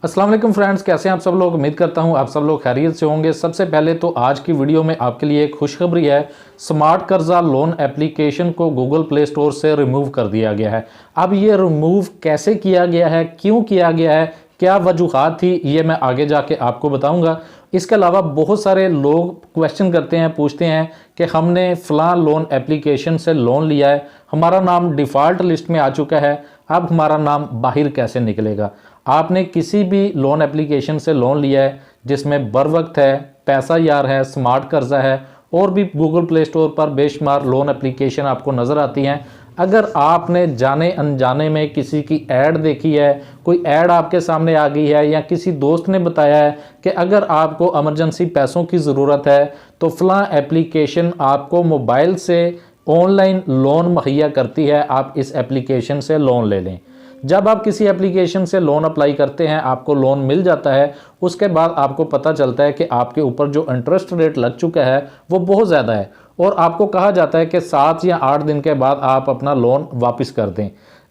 अस्सलाम वालेकुम फ्रेंड्स, कैसे हैं आप सब लोग। उम्मीद करता हूं आप सब लोग खैरियत से होंगे। सबसे पहले तो आज की वीडियो में आपके लिए एक खुशखबरी है। स्मार्ट कर्जा लोन एप्लीकेशन को गूगल प्ले स्टोर से रिमूव कर दिया गया है। अब ये रिमूव कैसे किया गया है, क्यों किया गया है, क्या वजूहात थी, ये मैं आगे जाके आपको बताऊंगा। इसके अलावा बहुत सारे लोग क्वेश्चन करते हैं, पूछते हैं कि हमने फ़लाँ लोन एप्लीकेशन से लोन लिया है, हमारा नाम डिफ़ॉल्ट लिस्ट में आ चुका है, अब हमारा नाम बाहर कैसे निकलेगा। आपने किसी भी लोन एप्लीकेशन से लोन लिया है जिसमें बर वक्त है, पैसा यार है, स्मार्ट कर्जा है, और भी गूगल प्ले स्टोर पर बेशुमार लोन एप्लीकेशन आपको नज़र आती हैं। अगर आपने जाने अनजाने में किसी की ऐड देखी है, कोई ऐड आपके सामने आ गई है, या किसी दोस्त ने बताया है कि अगर आपको इमरजेंसी पैसों की ज़रूरत है तो फ़लाँ एप्लीकेशन आपको मोबाइल से ऑनलाइन लोन मुहैया करती है, आप इस एप्लीकेशन से लोन ले लें। जब आप किसी एप्लीकेशन से लोन अप्लाई करते हैं, आपको लोन मिल जाता है, उसके बाद आपको पता चलता है कि आपके ऊपर जो इंटरेस्ट रेट लग चुका है वो बहुत ज़्यादा है, और आपको कहा जाता है कि 7 या 8 दिन के बाद आप अपना लोन वापस कर दें।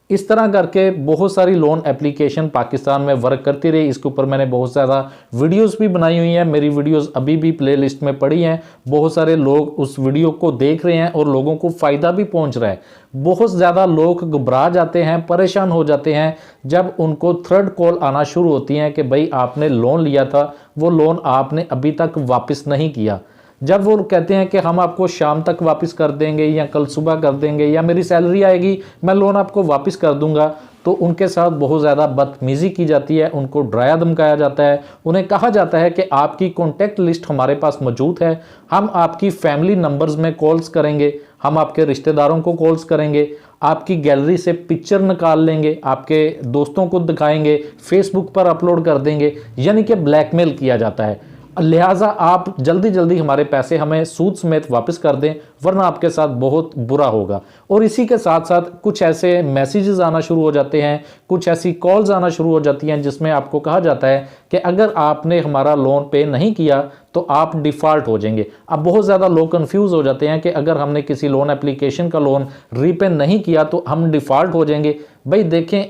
इस तरह करके बहुत सारी लोन एप्लीकेशन पाकिस्तान में वर्क करती रही। इसके ऊपर मैंने बहुत ज़्यादा वीडियोस भी बनाई हुई हैं, मेरी वीडियोस अभी भी प्लेलिस्ट में पड़ी हैं। बहुत सारे लोग उस वीडियो को देख रहे हैं और लोगों को फ़ायदा भी पहुंच रहा है। बहुत ज़्यादा लोग घबरा जाते हैं, परेशान हो जाते हैं जब उनको थर्ड कॉल आना शुरू होती हैं कि भाई आपने लोन लिया था, वो लोन आपने अभी तक वापस नहीं किया। जब वो कहते हैं कि हम आपको शाम तक वापस कर देंगे, या कल सुबह कर देंगे, या मेरी सैलरी आएगी मैं लोन आपको वापस कर दूंगा, तो उनके साथ बहुत ज़्यादा बदतमीज़ी की जाती है, उनको डराया धमकाया जाता है। उन्हें कहा जाता है कि आपकी कॉन्टैक्ट लिस्ट हमारे पास मौजूद है, हम आपकी फैमिली नंबर्स में कॉल्स करेंगे, हम आपके रिश्तेदारों को कॉल्स करेंगे, आपकी गैलरी से पिक्चर निकाल लेंगे, आपके दोस्तों को दिखाएंगे, फेसबुक पर अपलोड कर देंगे, यानी कि ब्लैकमेल किया जाता है। लिहाजा आप जल्दी जल्दी हमारे पैसे हमें सूद समेत वापस कर दें, वरना आपके साथ बहुत बुरा होगा। और इसी के साथ साथ कुछ ऐसे मैसेजेस आना शुरू हो जाते हैं, कुछ ऐसी कॉल्स आना शुरू हो जाती हैं जिसमें आपको कहा जाता है कि अगर आपने हमारा लोन पे नहीं किया तो आप डिफ़ॉल्ट हो जाएंगे। अब बहुत ज़्यादा लोग कंफ्यूज हो जाते हैं कि अगर हमने किसी लोन एप्लीकेशन का लोन रीपे नहीं किया तो हम डिफ़ॉल्ट हो जाएंगे। भाई देखें,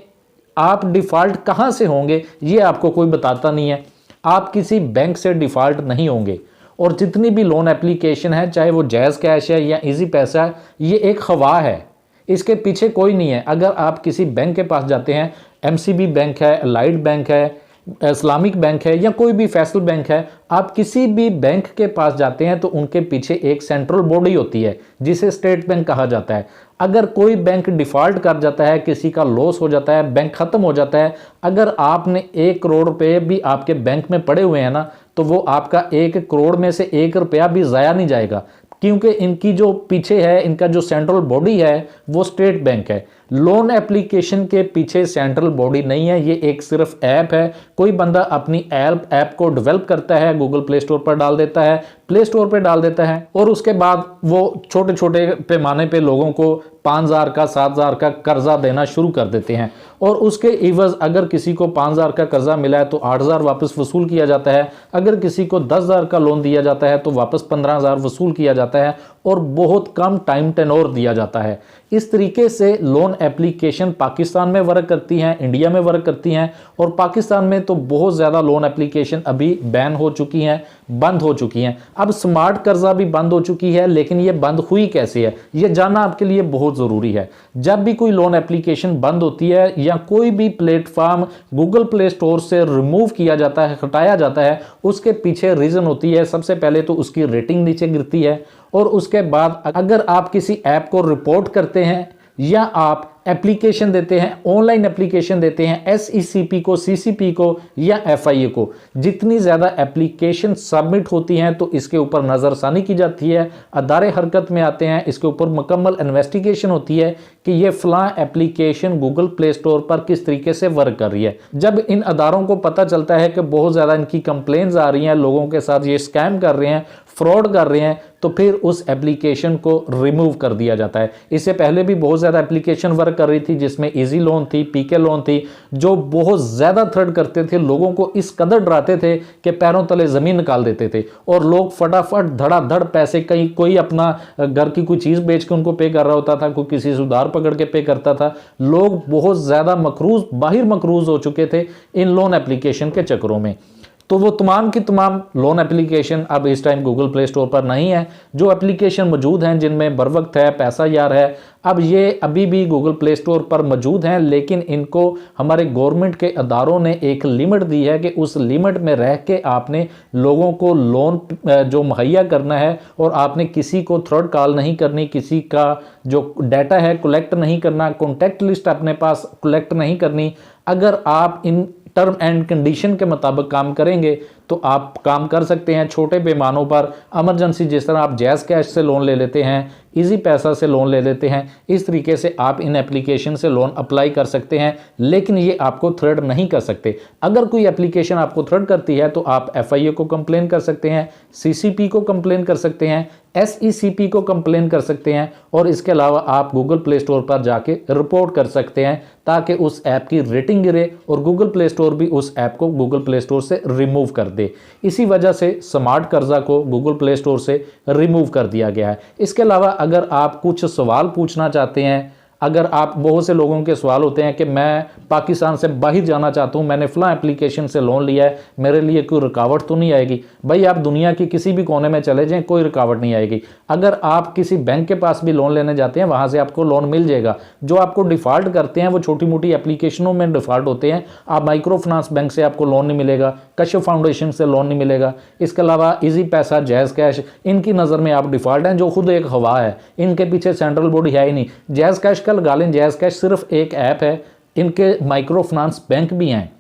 आप डिफ़ॉल्ट कहाँ से होंगे ये आपको कोई बताता नहीं है। आप किसी बैंक से डिफ़ॉल्ट नहीं होंगे, और जितनी भी लोन एप्लीकेशन है, चाहे वो जैज़ कैश है या इजी पैसा है, ये एक खवा है, इसके पीछे कोई नहीं है। अगर आप किसी बैंक के पास जाते हैं, एमसीबी बैंक है, अलाइड बैंक है, इस्लामिक बैंक है, या कोई भी फैसल बैंक है, आप किसी भी बैंक के पास जाते हैं तो उनके पीछे एक सेंट्रल बॉडी होती है जिसे स्टेट बैंक कहा जाता है। अगर कोई बैंक डिफ़ॉल्ट कर जाता है, किसी का लॉस हो जाता है, बैंक ख़त्म हो जाता है, अगर आपने 1 करोड़ रुपए भी आपके बैंक में पड़े हुए हैं ना, तो वो आपका 1 करोड़ में से 1 रुपया भी ज़ाया नहीं जाएगा, क्योंकि इनकी जो पीछे है, इनका जो सेंट्रल बॉडी है वो स्टेट बैंक है। लोन एप्लीकेशन के पीछे सेंट्रल बॉडी नहीं है, ये एक सिर्फ ऐप है। कोई बंदा अपनी ऐप को डेवलप करता है, गूगल प्ले स्टोर पर डाल देता है, प्ले स्टोर पर डाल देता है, और उसके बाद वो छोटे छोटे पैमाने पे लोगों को 5,000 का 7,000 का कर्जा देना शुरू कर देते हैं। और उसके इवज अगर किसी को 5,000 का कर्जा मिला है तो 8,000 वापस वसूल किया जाता है, अगर किसी को 10,000 का लोन दिया जाता है तो वापस 15,000 वसूल किया जाता है, और बहुत कम टाइम टेनोर दिया जाता है। इस तरीके से लोन एप्लीकेशन पाकिस्तान में वर्क करती हैं, इंडिया में वर्क करती हैं, और पाकिस्तान में तो बहुत ज़्यादा लोन एप्लीकेशन अभी बैन हो चुकी हैं, बंद हो चुकी हैं। अब स्मार्ट कर्जा भी बंद हो चुकी है, लेकिन ये बंद हुई कैसे है ये जानना आपके लिए बहुत ज़रूरी है। जब भी कोई लोन एप्लीकेशन बंद होती है या कोई भी प्लेटफॉर्म गूगल प्ले स्टोर से रिमूव किया जाता है, हटाया जाता है, उसके पीछे रीज़न होती है। सबसे पहले तो उसकी रेटिंग नीचे गिरती है, और उसके बाद अगर आप किसी ऐप को रिपोर्ट करते हैं या आप एप्लीकेशन देते हैं, ऑनलाइन एप्लीकेशन देते हैं, एसईसीपी को, सीसीपी को या एफआईए को, जितनी ज़्यादा एप्लीकेशन सबमिट होती हैं तो इसके ऊपर नज़रसानी की जाती है, अदारे हरकत में आते हैं, इसके ऊपर मुकम्मल इन्वेस्टिगेशन होती है कि ये फ़लाँ एप्लीकेशन गूगल प्ले स्टोर पर किस तरीके से वर्क कर रही है। जब इन अदारों को पता चलता है कि बहुत ज़्यादा इनकी कंप्लेंट्स आ रही हैं, लोगों के साथ ये स्कैम कर रहे हैं, फ्रॉड कर रहे हैं, तो फिर उस एप्लीकेशन को रिमूव कर दिया जाता है। इससे पहले भी बहुत ज़्यादा एप्लीकेशन वर्क कर रही थी, जिसमें इजी लोन थी, पीके लोन थी, जो बहुत ज़्यादा थ्रेड करते थे, लोगों को इस कदर डराते थे कि पैरों तले ज़मीन निकाल देते थे, और लोग फटाफट धड़ाधड़ पैसे, कहीं कोई अपना घर की कोई चीज़ बेच के उनको पे कर रहा होता था, कोई किसी से उधार पकड़ के पे करता था। लोग बहुत ज़्यादा मकरूज हो चुके थे इन लोन एप्लीकेशन के चक्करों में। तो वो तमाम की तमाम लोन एप्लीकेशन अब इस टाइम गूगल प्ले स्टोर पर नहीं है। जो एप्लीकेशन मौजूद हैं जिनमें बर वक्त है, पैसा यार है, अब ये अभी भी गूगल प्ले स्टोर पर मौजूद हैं, लेकिन इनको हमारे गवर्नमेंट के अदारों ने एक लिमिट दी है कि उस लिमिट में रह के आपने लोगों को लोन जो मुहैया करना है, और आपने किसी को थर्ड कॉल नहीं करनी, किसी का जो डाटा है कलेक्ट नहीं करना, कॉन्टैक्ट लिस्ट अपने पास कलेक्ट नहीं करनी। अगर आप इन टर्म एंड कंडीशन के मुताबिक काम करेंगे तो आप काम कर सकते हैं। छोटे पैमानों पर इमरजेंसी, जिस तरह आप जैज़ कैश से लोन ले लेते हैं, इजी पैसा से लोन ले लेते हैं, इस तरीके से आप इन एप्लीकेशन से लोन अप्लाई कर सकते हैं, लेकिन ये आपको थ्रेड नहीं कर सकते। अगर कोई एप्लीकेशन आपको थ्रेड करती है तो आप FIA को कंप्लेन कर सकते हैं, CCP को कंप्लेन कर सकते हैं, SECP को कंप्लेन कर सकते हैं, और इसके अलावा आप गूगल प्ले स्टोर पर जाके रिपोर्ट कर सकते हैं ताकि उस ऐप की रेटिंग गिरे और गूगल प्ले स्टोर भी उस ऐप को गूगल प्ले स्टोर से रिमूव कर दे। इसी वजह से स्मार्ट कर्जा को गूगल प्ले स्टोर से रिमूव कर दिया गया है। इसके अलावा अगर आप कुछ सवाल पूछना चाहते हैं, अगर आप, बहुत से लोगों के सवाल होते हैं कि मैं पाकिस्तान से बाहर जाना चाहता हूं, मैंने फलां एप्लीकेशन से लोन लिया है, मेरे लिए कोई रुकावट तो नहीं आएगी? भाई, आप दुनिया की किसी भी कोने में चले जाएं, कोई रुकावट नहीं आएगी। अगर आप किसी बैंक के पास भी लोन लेने जाते हैं, वहां से आपको लोन मिल जाएगा। जो आपको डिफ़ॉल्ट करते हैं वो छोटी मोटी एप्लीकेशनों में डिफ़ॉल्ट होते हैं। आप माइक्रो फाइनेंस बैंक से आपको लोन नहीं मिलेगा, कश्यप फाउंडेशन से लोन नहीं मिलेगा। इसके अलावा ईजी पैसा, जैज़ कैश, इनकी नज़र में आप डिफ़ॉल्ट हैं, जो खुद एक हवा है, इनके पीछे सेंट्रल बॉडी है ही नहीं। जैज़ कैश लगा लें, जैज़ कैश सिर्फ एक ऐप है, इनके माइक्रो फाइनेंस बैंक भी हैं,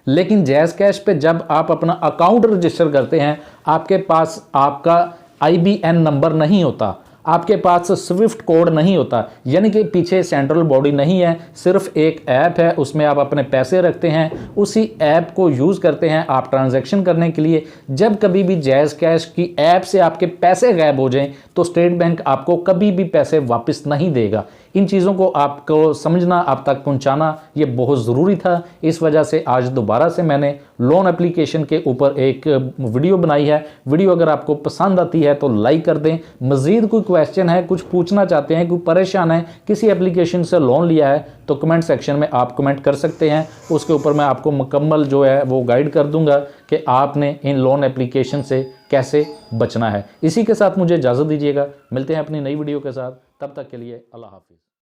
लेकिन जैज़ कैश पे जब आप अपना अकाउंट रजिस्टर करते हैं, आपके पास आपका IBN नंबर नहीं होता, आपके पास स्विफ्ट कोड नहीं होता, यानी कि पीछे सेंट्रल बॉडी नहीं है, सिर्फ एक ऐप है, उसमें आप अपने पैसे रखते हैं, उसी ऐप को यूज़ करते हैं आप ट्रांजैक्शन करने के लिए। जब कभी भी जैज़ कैश की ऐप से आपके पैसे गायब हो जाएं तो स्टेट बैंक आपको कभी भी पैसे वापस नहीं देगा। इन चीज़ों को आपको समझना, आप तक पहुंचाना, ये बहुत ज़रूरी था। इस वजह से आज दोबारा से मैंने लोन एप्लीकेशन के ऊपर एक वीडियो बनाई है। वीडियो अगर आपको पसंद आती है तो लाइक कर दें। मज़ीद कोई क्वेश्चन है, कुछ पूछना चाहते हैं, कोई परेशान है, किसी एप्लीकेशन से लोन लिया है, तो कमेंट सेक्शन में आप कमेंट कर सकते हैं। उसके ऊपर मैं आपको मुकम्मल जो है वो गाइड कर दूंगा कि आपने इन लोन एप्लीकेशन से कैसे बचना है। इसी के साथ मुझे इजाज़त दीजिएगा, मिलते हैं अपनी नई वीडियो के साथ, तब तक के लिए अल्लाह हाफिज़।